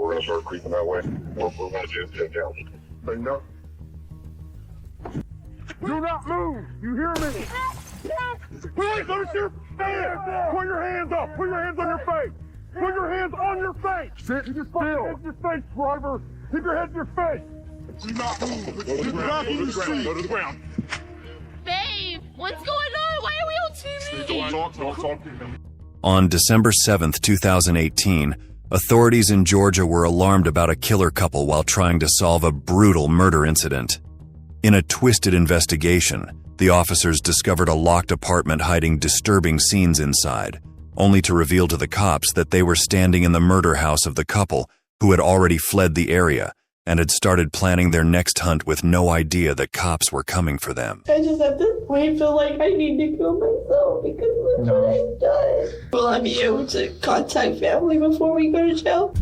we're gonna start creeping that way. We're gonna get down. Hey, no. Do not move! You hear me? Please, let me see your face! Put your hands up! Put your hands on your face! Put your hands on your face! Sit still! Keep your face, driver! Keep your head in your face! Do not move! Go to the ground! Go to the ground! Go to the ground! Babe, what's going on? Why are we on TV? Don't talk to me. On December 7th, 2018, authorities in Georgia were alarmed about a killer couple while trying to solve a brutal murder incident. In a twisted investigation, the officers discovered a locked apartment hiding disturbing scenes inside, only to reveal to the cops that they were standing in the murder house of the couple who had already fled the area and had started planning their next hunt with no idea that cops were coming for them. I just at this point feel like I need to kill myself because look what I've done. Will I be able to contact family before we go to jail?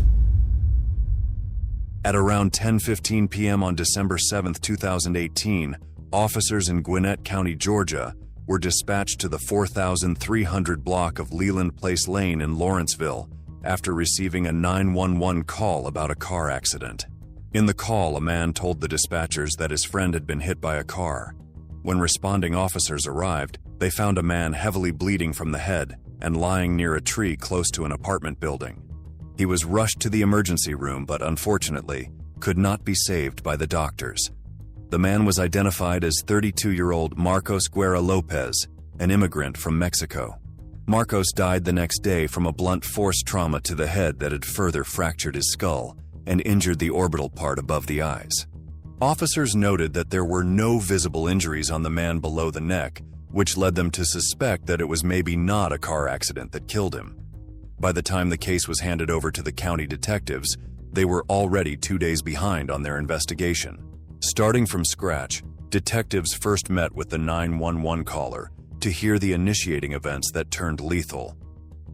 At around 10:15 p.m. on December 7th, 2018, officers in Gwinnett County, Georgia, were dispatched to the 4300 block of Leland Place Lane in Lawrenceville after receiving a 911 call about a car accident. In the call, a man told the dispatchers that his friend had been hit by a car. When responding officers arrived, they found a man heavily bleeding from the head and lying near a tree close to an apartment building. He was rushed to the emergency room, but unfortunately, could not be saved by the doctors. The man was identified as 32-year-old Marcos Guerra Lopez, an immigrant from Mexico. Marcos died the next day from a blunt force trauma to the head that had further fractured his skull and injured the orbital part above the eyes. Officers noted that there were no visible injuries on the man below the neck, which led them to suspect that it was maybe not a car accident that killed him. By the time the case was handed over to the county detectives, they were already 2 days behind on their investigation. Starting from scratch, detectives first met with the 911 caller to hear the initiating events that turned lethal.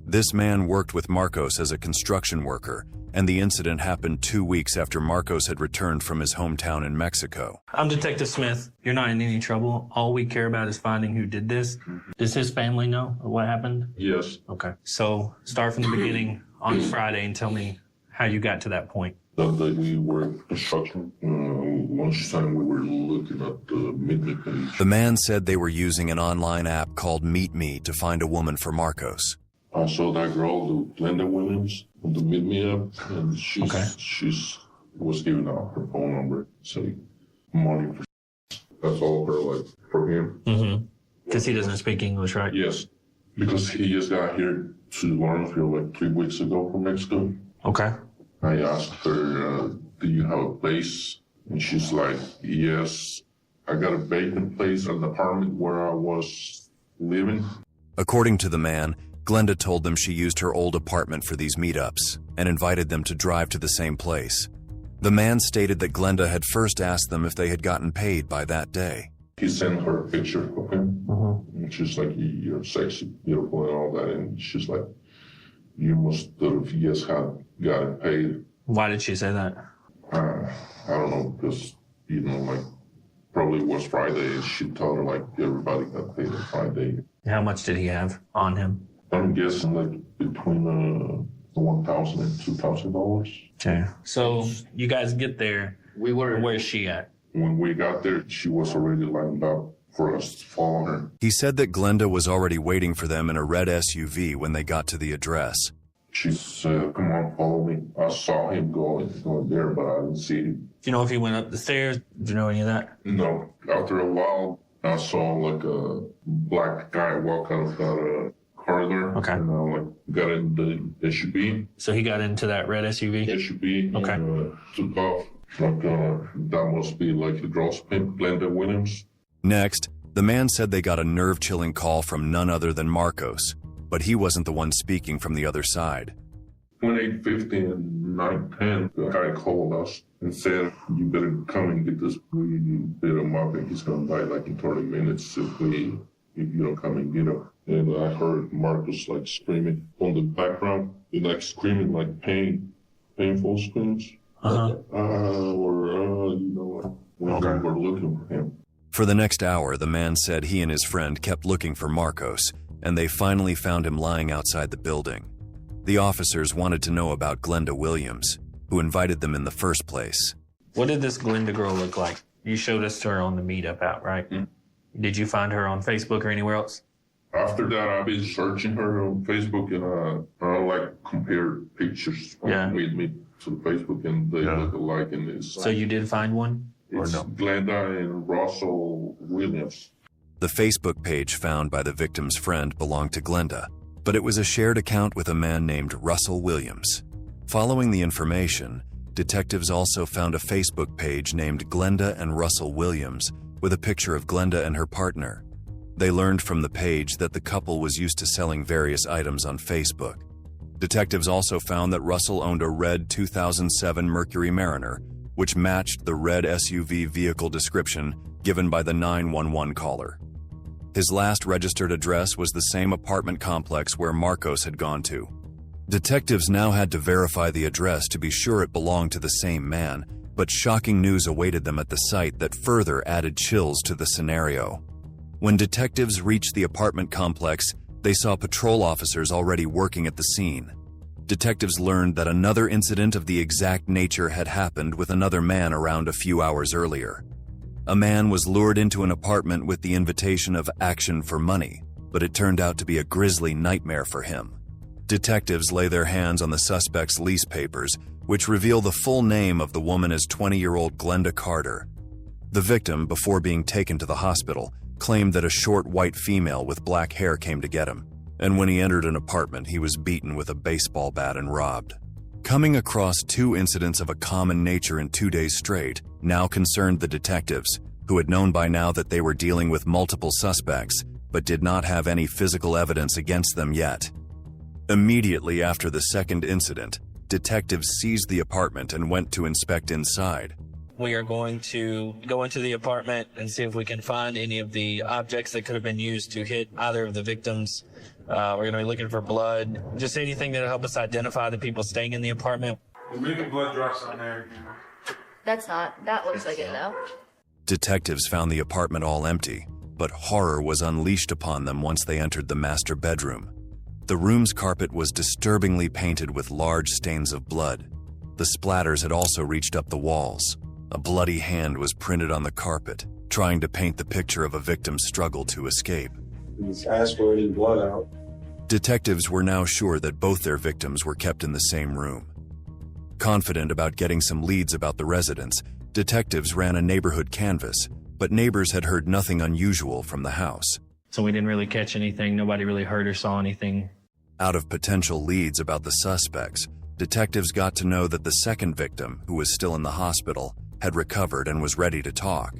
This man worked with Marcos as a construction worker, and the incident happened 2 weeks after Marcos had returned from his hometown in Mexico. I'm Detective Smith. You're not in any trouble. All we care about is finding who did this. Does his family know what happened? Yes. Okay. So start from the beginning on Friday and tell me how you got to that point. That day we were in construction. Lunchtime we were looking at the Meet Me page. The man said they were using an online app called Meet Me to find a woman for Marcos. I saw that girl, Glenda Williams, on the Meet Me app, and she's was giving out her phone number, saying money for that's all her, like, for him. Mm-hmm. Because he doesn't speak English, right? Yes, because he just got here to Lawrenceville like 3 weeks ago from Mexico. Okay. I asked her, do you have a place? And she's like, yes, I got a vacant place in the apartment where I was living. According to the man, Glenda told them she used her old apartment for these meetups and invited them to drive to the same place. The man stated that Glenda had first asked them if they had gotten paid by that day. He sent her a picture of him, and she's like, you're sexy, beautiful, and all that. And she's like, you must have just gotten paid. Why did she say that? I don't know, because, like, probably it was Friday. She told her, like, everybody got paid on Friday. How much did he have on him? I'm guessing, like, between $1,000 and $2,000. Okay. So you guys get there. Where's she at? When we got there, she was already lined up for us to follow her. He said that Glenda was already waiting for them in a red SUV when they got to the address. She said, come on, follow me. I saw him going there, but I didn't see him. Do you know if he went up the stairs? Do you know any of that? No. After a while, I saw like a black guy walk out of that corridor. Okay. And I got in the SUV. So he got into that red SUV? SUV. Okay. And took off. That must be like the girl's pimp, Glenda Williams. Next, the man said they got a nerve-chilling call from none other than Marcos, but he wasn't the one speaking from the other side. Between 8:50 and 9:10, the guy called us and said, you better come and get this. We beat him up and he's going to die like in 30 minutes if you don't come and get him. And I heard Marcos like screaming on the background, like screaming like painful screams. We're looking for him. For the next hour, the man said he and his friend kept looking for Marcos, and they finally found him lying outside the building. The officers wanted to know about Glenda Williams. who invited them in the first place. What did this Glenda girl look like? You showed us her on the meetup out, right? Mm-hmm. Did you find her on Facebook or anywhere else? After that, I've been searching her on Facebook and I compare pictures with me to Facebook and they look alike. And it's, so you did find one? It's Glenda and Russell Williams. The Facebook page found by the victim's friend belonged to Glenda, but it was a shared account with a man named Russell Williams. Following the information, detectives also found a Facebook page named Glenda and Russell Williams with a picture of Glenda and her partner. They learned from the page that the couple was used to selling various items on Facebook. Detectives also found that Russell owned a red 2007 Mercury Mariner, which matched the red SUV vehicle description given by the 911 caller. His last registered address was the same apartment complex where Marcos had gone to. Detectives now had to verify the address to be sure it belonged to the same man, but shocking news awaited them at the site that further added chills to the scenario. When detectives reached the apartment complex, they saw patrol officers already working at the scene. Detectives learned that another incident of the exact nature had happened with another man around a few hours earlier. A man was lured into an apartment with the invitation of action for money, but it turned out to be a grisly nightmare for him. Detectives lay their hands on the suspect's lease papers, which reveal the full name of the woman as 20-year-old Glenda Carter. The victim, before being taken to the hospital, claimed that a short white female with black hair came to get him, and when he entered an apartment, he was beaten with a baseball bat and robbed. Coming across two incidents of a common nature in 2 days straight now concerned the detectives, who had known by now that they were dealing with multiple suspects, but did not have any physical evidence against them yet. Immediately after the second incident, detectives seized the apartment and went to inspect inside. We are going to go into the apartment and see if we can find any of the objects that could have been used to hit either of the victims. We're going to be looking for blood, just anything that will help us identify the people staying in the apartment. There's maybe blood drops on there. That looks like it though. Detectives found the apartment all empty, but horror was unleashed upon them once they entered the master bedroom. The room's carpet was disturbingly painted with large stains of blood. The splatters had also reached up the walls. A bloody hand was printed on the carpet, trying to paint the picture of a victim's struggle to escape. He's aspirating blood out. Detectives were now sure that both their victims were kept in the same room. Confident about getting some leads about the residents, detectives ran a neighborhood canvass, but neighbors had heard nothing unusual from the house. So we didn't really catch anything. Nobody really heard or saw anything. Out of potential leads about the suspects, detectives got to know that the second victim, who was still in the hospital, had recovered and was ready to talk.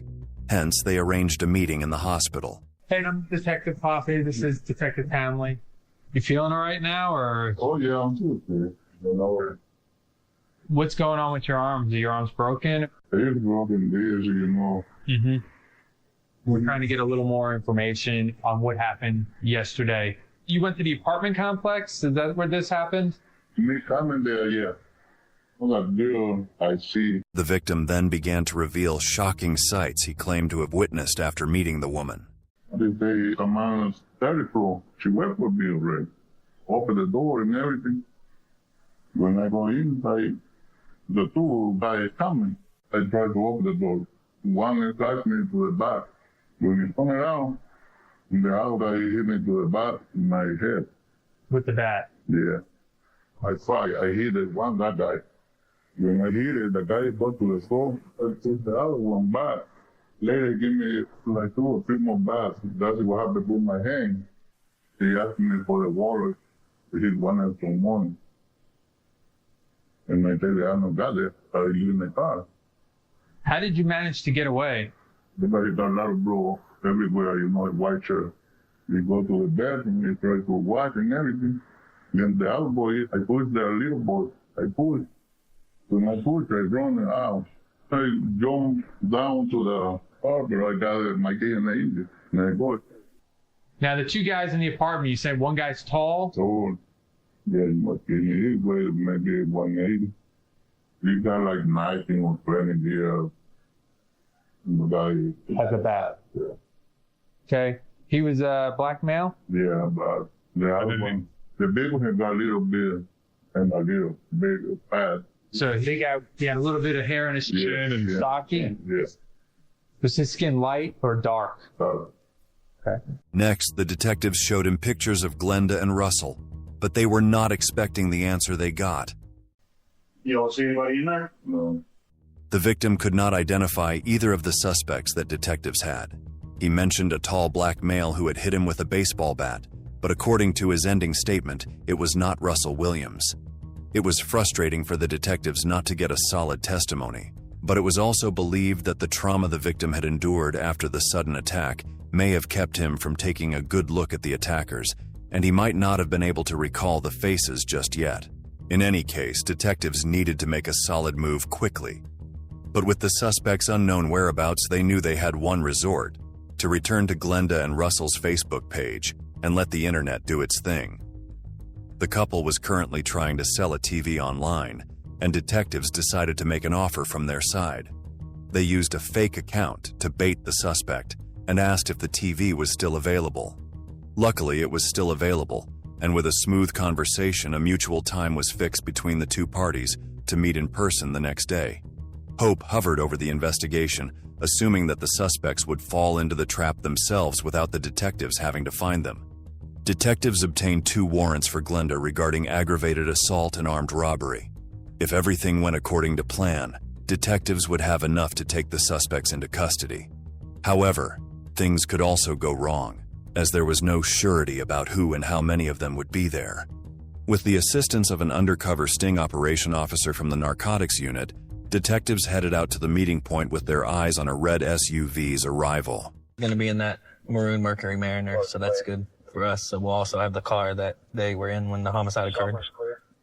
Hence, they arranged a meeting in the hospital. Hey, I'm Detective Poppy. This is Detective Hamley. You feeling all right now, or? Oh, yeah, I'm good, man. You know, What's going on with your arms? Are your arms broken? it's broken days, you know. Mm-hmm. We're trying to get a little more information on what happened yesterday. You went to the apartment complex? Is that where this happened? Me coming there, yeah. What I do, I see. The victim then began to reveal shocking sights he claimed to have witnessed after meeting the woman. They say a man's 34. She went for me already. Open the door and everything. When I go inside, the two guys coming. I try to open the door. One attacked me to the back. When he come around, the other guy hit me to the back in my head. With the bat? Yeah. I fight. I hit it, that guy. When I hit it, the guy go to the floor. I took the other one back. Later, give me like 2 or 3 more bats. That's what happened with my hand. He asked me for the wallet. He hit 1 extra morning. And I tell you, I don't got it. I leave in the car. How did you manage to get away? Because he got a lot of blood everywhere, you know, white shirt. We go to the bathroom, he try to wash and everything. Then the other boy, I push the little boy. I push. When I push, I run out. I jump down to the harbor. I got my key in the engine. And I go. Now, the two guys in the apartment, you said one guy's tall? So, yeah, he must be, he weighed maybe 180. He got like 19 or 20 years. Has a bat. Yeah. Okay. He was a black male? Yeah, but the other one, the big one got a little bit and a little big fat. So he had a little bit of hair in his chin and stocky. Yes. Was his skin light or dark? Okay. Next, the detectives showed him pictures of Glenda and Russell, but they were not expecting the answer they got. You don't see anybody in there? No. The victim could not identify either of the suspects that detectives had. He mentioned a tall black male who had hit him with a baseball bat, but according to his ending statement, it was not Russell Williams. It was frustrating for the detectives not to get a solid testimony, but it was also believed that the trauma the victim had endured after the sudden attack may have kept him from taking a good look at the attackers, and he might not have been able to recall the faces just yet. In any case, detectives needed to make a solid move quickly. But with the suspect's unknown whereabouts, they knew they had one resort: to return to Glenda and Russell's Facebook page and let the internet do its thing. The couple was currently trying to sell a TV online, and detectives decided to make an offer from their side. They used a fake account to bait the suspect and asked if the TV was still available. Luckily, it was still available, and with a smooth conversation, a mutual time was fixed between the two parties to meet in person the next day. Hope hovered over the investigation, assuming that the suspects would fall into the trap themselves without the detectives having to find them. Detectives obtained 2 warrants for Glenda regarding aggravated assault and armed robbery. If everything went according to plan, detectives would have enough to take the suspects into custody. However, things could also go wrong, as there was no surety about who and how many of them would be there. With the assistance of an undercover sting operation officer from the narcotics unit, detectives headed out to the meeting point with their eyes on a red SUV's arrival. Going to be in that maroon Mercury Mariner, so that's good for us. So we'll also have the car that they were in when the homicide occurred.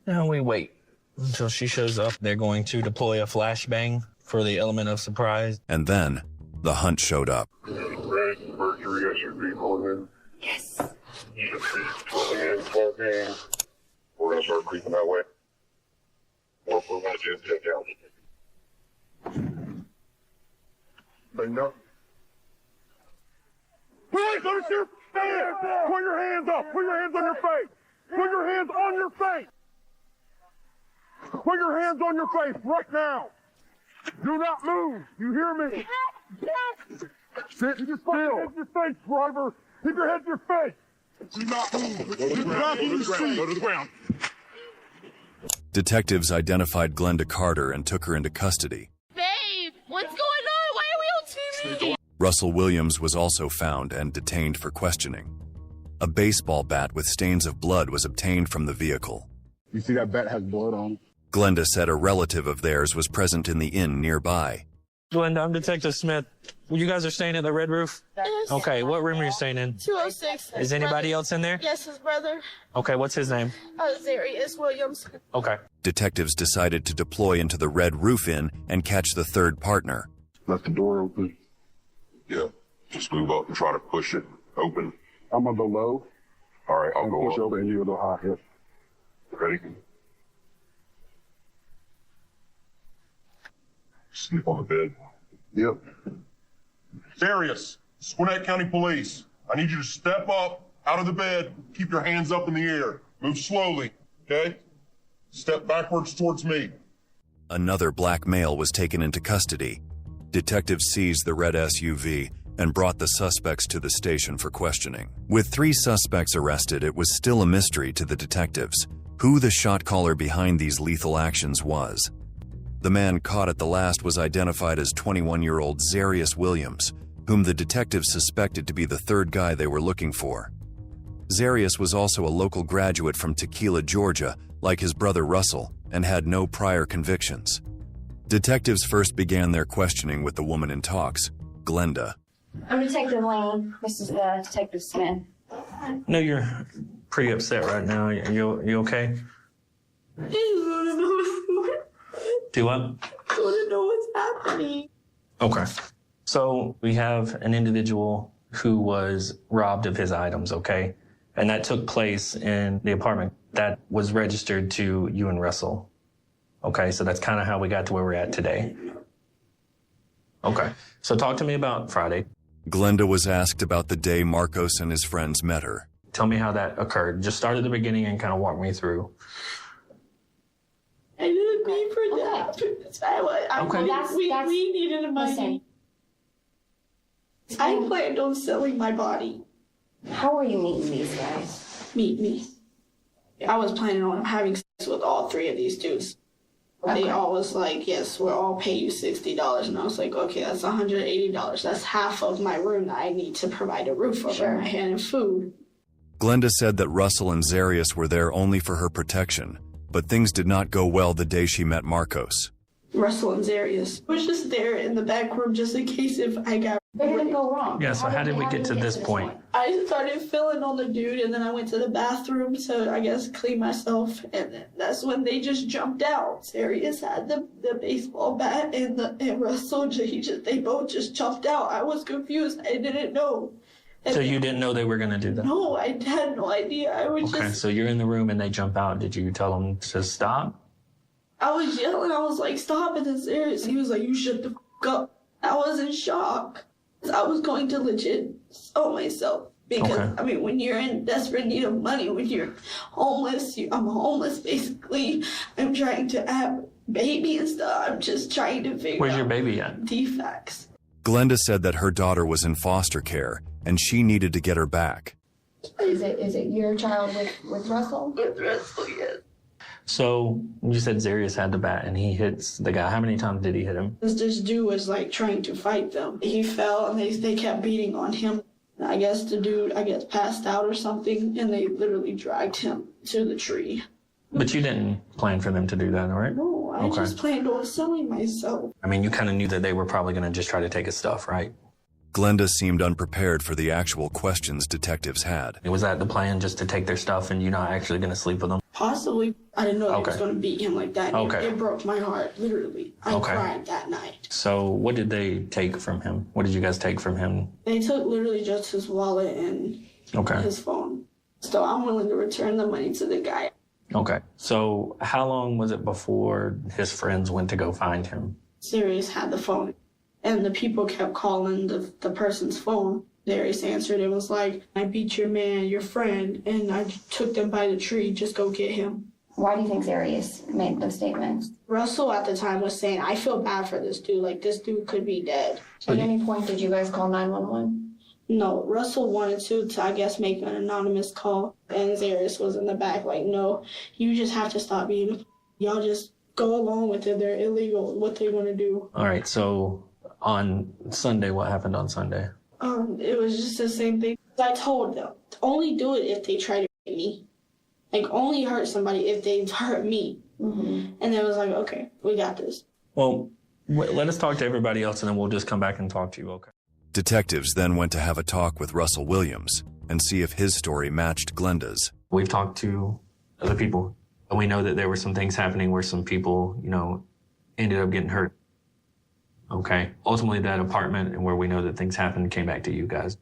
Now we wait until she shows up. They're going to deploy a flashbang for the element of surprise. And then, the hunt showed up. Red Mercury SUV pulling in. Yes. We're gonna start creeping that way. Or we want to check out. They know. Please, let us hear. Stand! Put your hands up! Put your hands on your face! Put your hands on your face! Put your hands on your face right now! Do not move! You hear me? Sit still! Keep your face, driver! Keep your head to your face! Do not move! Get back in the seat! Go to the ground! Detectives identified Glenda Carter and took her into custody. Babe, what's going on? Why are we on TV? Russell Williams was also found and detained for questioning. A baseball bat with stains of blood was obtained from the vehicle. You see that bat has blood on it? Glenda said a relative of theirs was present in the inn nearby. Glenda, I'm Detective Smith. You guys are staying at the Red Roof? Yes. Okay, what room are you staying in? 206. Is anybody else in there? Yes, his brother. Okay, what's his name? Zarius Williams. Okay. Detectives decided to deploy into the Red Roof Inn and catch the third partner. Left the door open. Yeah. Just move up and try to push it open. I'm gonna go low. All right, I'll and go push up. over and you go high here. Ready? Sleep on the bed. Yep. Darius, Gwinnett County Police. I need you to step up out of the bed. Keep your hands up in the air. Move slowly, okay? Step backwards towards me. Another black male was taken into custody. Detectives seized the red SUV and brought the suspects to the station for questioning. With 3 suspects arrested, it was still a mystery to the detectives who the shot caller behind these lethal actions was. The man caught at the last was identified as 21-year-old Zarius Williams, whom the detectives suspected to be the third guy they were looking for. Zarius was also a local graduate from Tequila, Georgia, like his brother Russell, and had no prior convictions. Detectives first began their questioning with the woman in talks, Glenda. I'm Detective Lane. This is Detective Smith. I know you're pretty upset right now. You okay? Do what? I want to know what's happening. Okay. So we have an individual who was robbed of his items, okay? And that took place in the apartment that was registered to you and Russell. Okay, so that's kind of how we got to where we're at today. Okay, so talk to me about Friday. Glenda was asked about the day Marcos and his friends met her. Tell me how that occurred. Just start at the beginning and kind of walk me through. I didn't mean for that. We needed the money. Listen. I planned on selling my body. How are you meeting these guys? Meet me. I was planning on having sex with all three of these dudes. Okay. They all was like, yes, we'll all pay you $60. And I was like, okay, that's $180. That's half of my room that I need to provide a roof over my head and food. Glenda said that Russell and Zarius were there only for her protection, but things did not go well the day she met Marcos. Russell and Zarius was just there in the back room just in case if I got Where did it go wrong? Yeah, so how did we get to this point? I started feeling on the dude, and then I went to the bathroom to, I guess, clean myself, and then that's when they just jumped out. Zarius had the baseball bat, and Russell, they both just jumped out. I was confused. I didn't know. So you didn't know they were going to do that? No, I had no idea. I was Okay, so you're in the room and they jump out. Did you tell them to stop? I was yelling. I was like, stop it, it's serious. He was like, you shut the f*** up. I was in shock. I was going to legit sell myself. Because, Okay. I mean, when you're in desperate need of money, when you're homeless, I'm homeless, basically. I'm trying to have a baby and stuff. I'm just trying to figure Where's out your baby at? defects. Glenda said that her daughter was in foster care and she needed to get her back. Is it your child with Russell? With Russell, yes. So you said Zarius had the bat and he hits the guy. How many times did he hit him? This dude was like trying to fight them. He fell and they kept beating on him. I guess the dude, passed out or something, and they literally dragged him to the tree. But you didn't plan for them to do that, all right? No, I just planned on selling myself. I mean, you kind of knew that they were probably going to just try to take his stuff, right? Glenda seemed unprepared for the actual questions detectives had. Was that the plan, just to take their stuff and you're not actually going to sleep with them? Possibly. I didn't know they was going to beat him like that. Okay. It broke my heart, literally. I cried that night. So what did they take from him? What did you guys take from him? They took literally just his wallet and his phone. So I'm willing to return the money to the guy. Okay. So how long was it before his friends went to go find him? Zarius had the phone, and the people kept calling the person's phone. Zarius answered and was like, I beat your man, your friend, and I took them by the tree. Just go get him. Why do you think Zarius made those statements? Russell at the time was saying, I feel bad for this dude. Like, this dude could be dead. At any point, did you guys call 911? No, Russell wanted to, I guess, make an anonymous call. And Zarius was in the back like, no, you just have to stop being a y'all just go along with it. They're illegal. What they want to do. All right. So on Sunday, what happened on Sunday? It was just the same thing. I told them, only do it if they try to hurt me. Like, only hurt somebody if they've hurt me. Mm-hmm. And it was like, okay, we got this. Well, let us talk to everybody else and then we'll just come back and talk to you, okay? Detectives then went to have a talk with Russell Williams and see if his story matched Glenda's. We've talked to other people, and we know that there were some things happening where some people, ended up getting hurt. Okay. Ultimately, that apartment and where we know that things happened came back to you guys.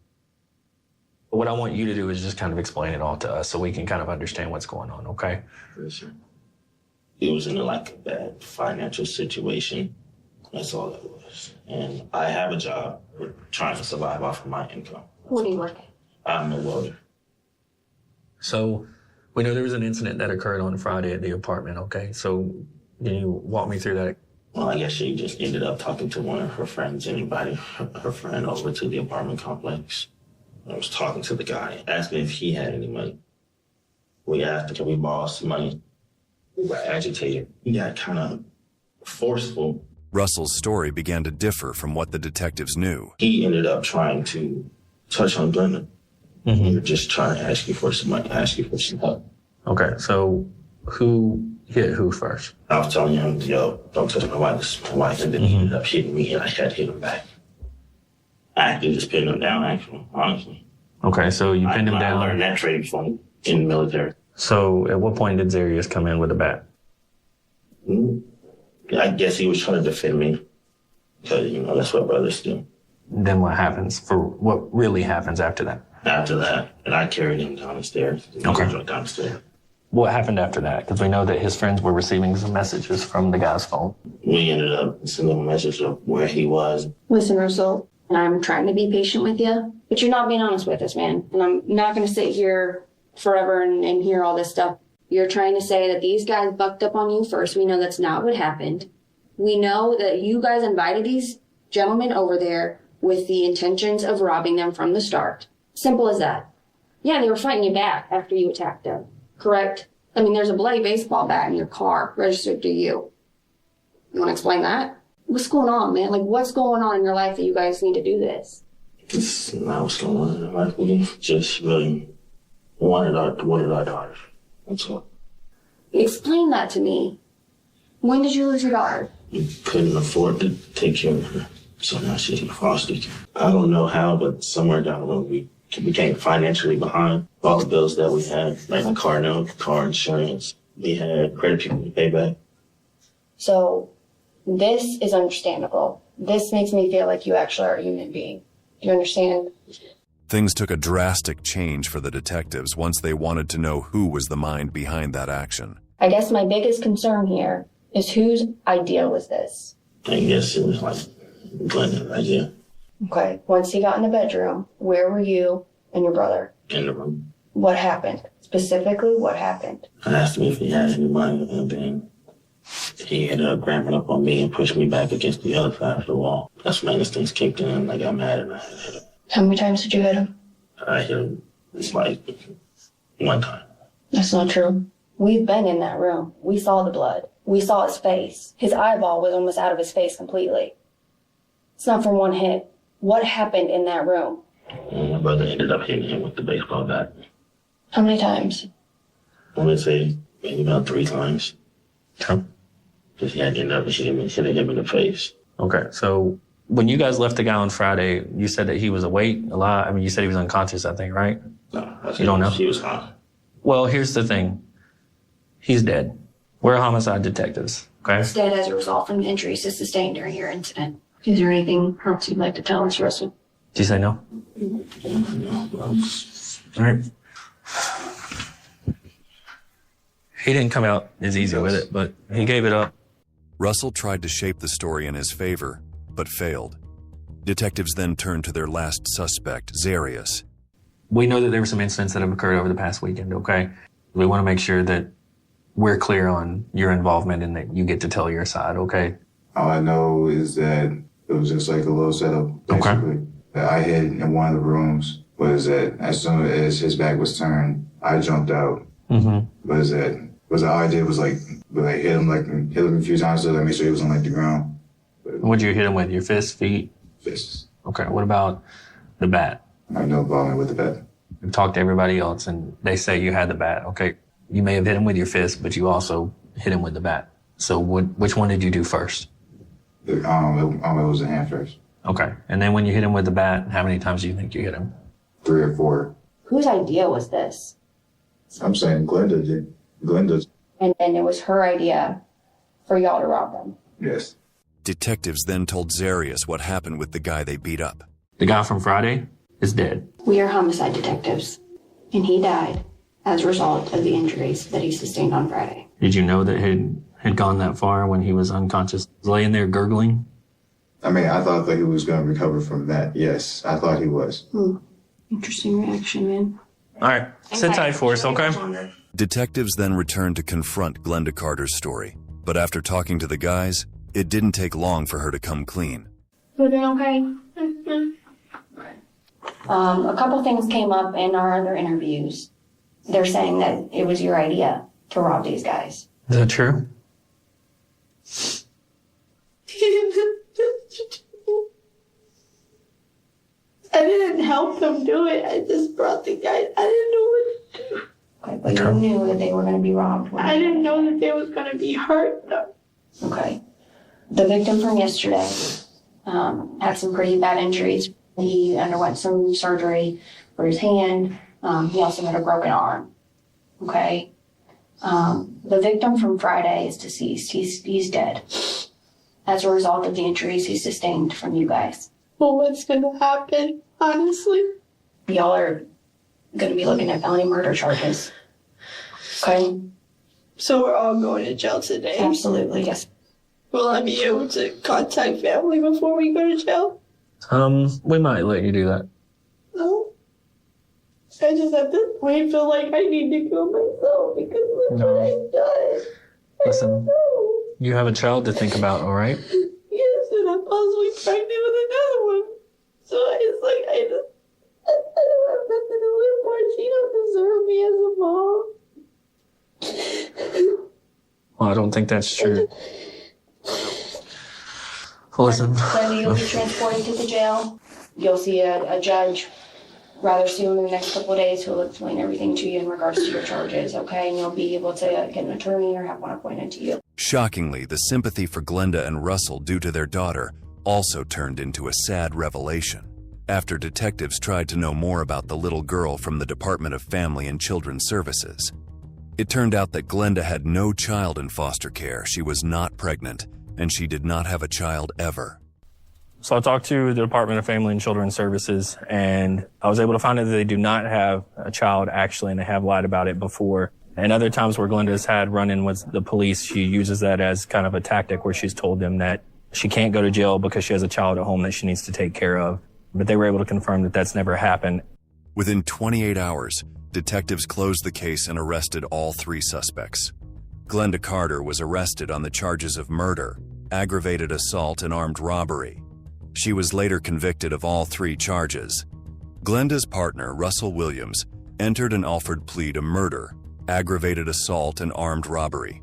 But what I want you to do is just kind of explain it all to us so we can kind of understand what's going on, okay? For sure. It was in a bad financial situation. That's all it was. And I have a job. We're trying to survive off of my income. What do you work at? I'm a welder. So we know there was an incident that occurred on Friday at the apartment, okay? So can you walk me through that? Well, I guess she just ended up talking to one of her friends, her friend over to the apartment complex. I was talking to the guy, asked me if he had any money. We asked, can we borrow some money? We got agitated. We got kind of forceful. Russell's story began to differ from what the detectives knew. He ended up trying to touch on Gwinnett. Mm-hmm. We were just trying to ask you for some money, ask you for some help. Okay, so who hit who first? I was telling him, yo, don't touch my wife. This is my wife. And then he ended up hitting me, and I had to hit him back. I actually just pinned him down, actually, honestly. Okay, so you pinned him down. I learned that trade from in the military. So at what point did Zarius come in with a bat? I guess he was trying to defend me because, that's what brothers do. Then what happens? What really happens after that? After that, and I carried him down the stairs. Okay. Down the stairs. What happened after that? Because we know that his friends were receiving some messages from the guy's phone. We ended up sending him a message of where he was. Listen, Russell, and I'm trying to be patient with you, but you're not being honest with us, man. And I'm not going to sit here forever and hear all this stuff. You're trying to say that these guys bucked up on you first. We know that's not what happened. We know that you guys invited these gentlemen over there with the intentions of robbing them from the start. Simple as that. Yeah, they were fighting you back after you attacked them, correct? I mean, there's a bloody baseball bat in your car registered to you. You want to explain that? What's going on, man? Like, what's going on in your life that you guys need to do this? It's not what's going on in life. We just really wanted our daughters. That's all. Explain that to me. When did you lose your daughter? We couldn't afford to take care of her, so now she's in foster care. I don't know how, but somewhere down the road we became financially behind. All the bills that we had, like the car note, car insurance, we had credit people to pay back. So this is understandable. This makes me feel like you actually are a human being. Do you understand? Things took a drastic change for the detectives once they wanted to know who was the mind behind that action. I guess my biggest concern here is whose idea was this? I guess it was like Glenda's idea. Okay, once he got in the bedroom, where were you and your brother? In the room. What happened? Specifically, what happened? I asked him if he had any money, and then he ended up grabbing up on me and pushed me back against the other side of the wall. That's when these things kicked in, and I got mad and I hit him. How many times did you hit him? I hit him, it's like one time. That's not true. We've been in that room. We saw the blood. We saw his face. His eyeball was almost out of his face completely. It's not from one hit. What happened in that room? And my brother ended up hitting him with the baseball bat. How many times? I would say maybe about 3 times. Because he had ended up hitting him in the face. Okay, so when you guys left the guy on Friday, you said that he was awake, alive. I mean, you said he was unconscious, I think, right? No, you don't know? He was hot. Well, here's the thing. He's dead. We're homicide detectives, okay? He's dead as a result from the injuries he sustained during your incident. Is there anything else you'd like to tell us, Russell? Did you say no? No. All right. He didn't come out as easy with it, but he gave it up. Russell tried to shape the story in his favor, but failed. Detectives then turned to their last suspect, Zarius. We know that there were some incidents that have occurred over the past weekend, okay? We want to make sure that we're clear on your involvement and that you get to tell your side, okay? All I know is that it was just like a little setup, basically. Okay. That I hid in one of the rooms was that as soon as his back was turned, I jumped out. Was all I did was hit him a few times so that I made sure he was on the ground. What'd you hit him with? Your fists, feet? Fists. Okay. What about the bat? I have no problem with the bat. We've talked to everybody else and they say you had the bat. Okay. You may have hit him with your fist, but you also hit him with the bat. So which one did you do first? It was the hand first. Okay. And then when you hit him with the bat, how many times do you think you hit him? 3 or 4. Whose idea was this? I'm saying Glenda did. Glenda's. And it was her idea for y'all to rob them? Yes. Detectives then told Zarius what happened with the guy they beat up. The guy from Friday is dead. We are homicide detectives, and he died as a result of the injuries that he sustained on Friday. Did you know that he had gone that far when he was unconscious, laying there gurgling? I mean, I thought that he was going to recover from that. Yes, I thought he was. Interesting reaction, man. All right, sit tight for us, okay? Detectives then returned to confront Glenda Carter's story. But after talking to the guys, it didn't take long for her to come clean. You doing okay? A couple things came up in our other interviews. They're saying that it was your idea to rob these guys. Is that true? I didn't help them do it. I just brought the guys. I didn't know what to do. Okay, but you knew that they were going to be robbed. I didn't know that they was going to be hurt, though. Okay. The victim from yesterday had some pretty bad injuries. He underwent some surgery for his hand. He also had a broken arm. Okay. The victim from Friday is deceased. He's dead as a result of the injuries he sustained from you guys. Well, what's going to happen, honestly? Y'all are going to be looking at felony murder charges. Okay? So we're all going to jail today? Absolutely, yes. Will I be able to contact family before we go to jail? We might let you do that. No. I just at this point feel like I need to kill myself because look what I've done. Listen, You have a child to think about, all right? Yes, and I'm possibly pregnant with another one. So it's like, I don't have nothing to live for. She don't deserve me as a mom. Well, I don't think that's true. Listen. Glenda, you'll be transported to the jail. You'll see a judge rather soon in the next couple of days who will explain everything to you in regards to your charges, okay? And you'll be able to get an attorney or have one appointed to you. Shockingly, the sympathy for Glenda and Russell due to their daughter also turned into a sad revelation after detectives tried to know more about the little girl from the Department of Family and Children's Services. It turned out that Glenda had no child in foster care, she was not pregnant, and she did not have a child ever. So I talked to the Department of Family and Children's Services, and I was able to find out that they do not have a child actually, and they have lied about it before. And other times where Glenda's had run-in with the police, she uses that as kind of a tactic where she's told them that she can't go to jail because she has a child at home that she needs to take care of. But they were able to confirm that that's never happened. Within 28 hours, detectives closed the case and arrested all 3 suspects. Glenda Carter was arrested on the charges of murder, aggravated assault, and armed robbery. She was later convicted of all 3 charges. Glenda's partner, Russell Williams, entered an offered plea to murder, aggravated assault, and armed robbery.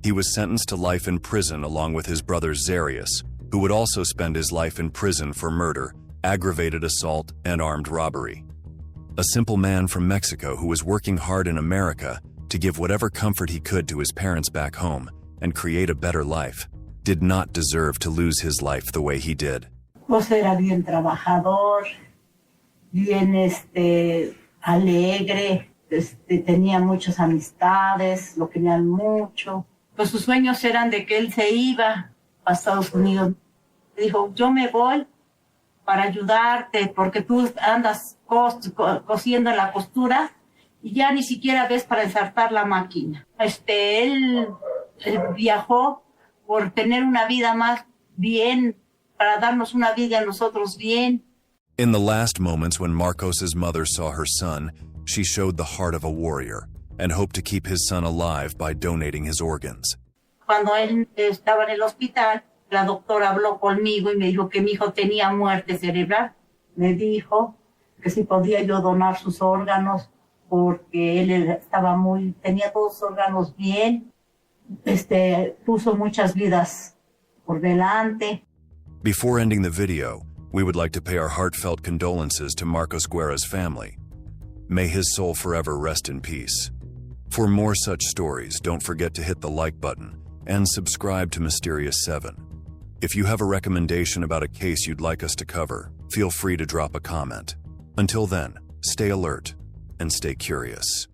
He was sentenced to life in prison along with his brother Zarius, who would also spend his life in prison for murder, aggravated assault, and armed robbery. A simple man from Mexico who was working hard in America to give whatever comfort he could to his parents back home and create a better life, did not deserve to lose his life the way he did. Pues era bien trabajador, bien alegre, tenía muchas amistades, lo querían mucho. Pues sus sueños eran de que él se iba a Estados Unidos. Dijo, yo me voy para ayudarte porque tú andas cosiendo en la costura y ya ni siquiera ves para ensartar la máquina. Él viajó por tener una vida más bien, para darnos una vida a nosotros bien. In the last moments when Marcos's mother saw her son, she showed the heart of a warrior and hoped to keep his son alive by donating his organs. Cuando él estaba en el hospital, la doctora habló conmigo y me dijo que mi hijo tenía muerte cerebral. Me dijo que si podía yo donar sus órganos porque él tenía todos sus órganos bien. Puso muchas vidas por delante. Before ending the video, we would like to pay our heartfelt condolences to Marcos Guerra's family. May his soul forever rest in peace. For more such stories, don't forget to hit the like button and subscribe to Mysterious 7. If you have a recommendation about a case you'd like us to cover, feel free to drop a comment. Until then, stay alert and stay curious.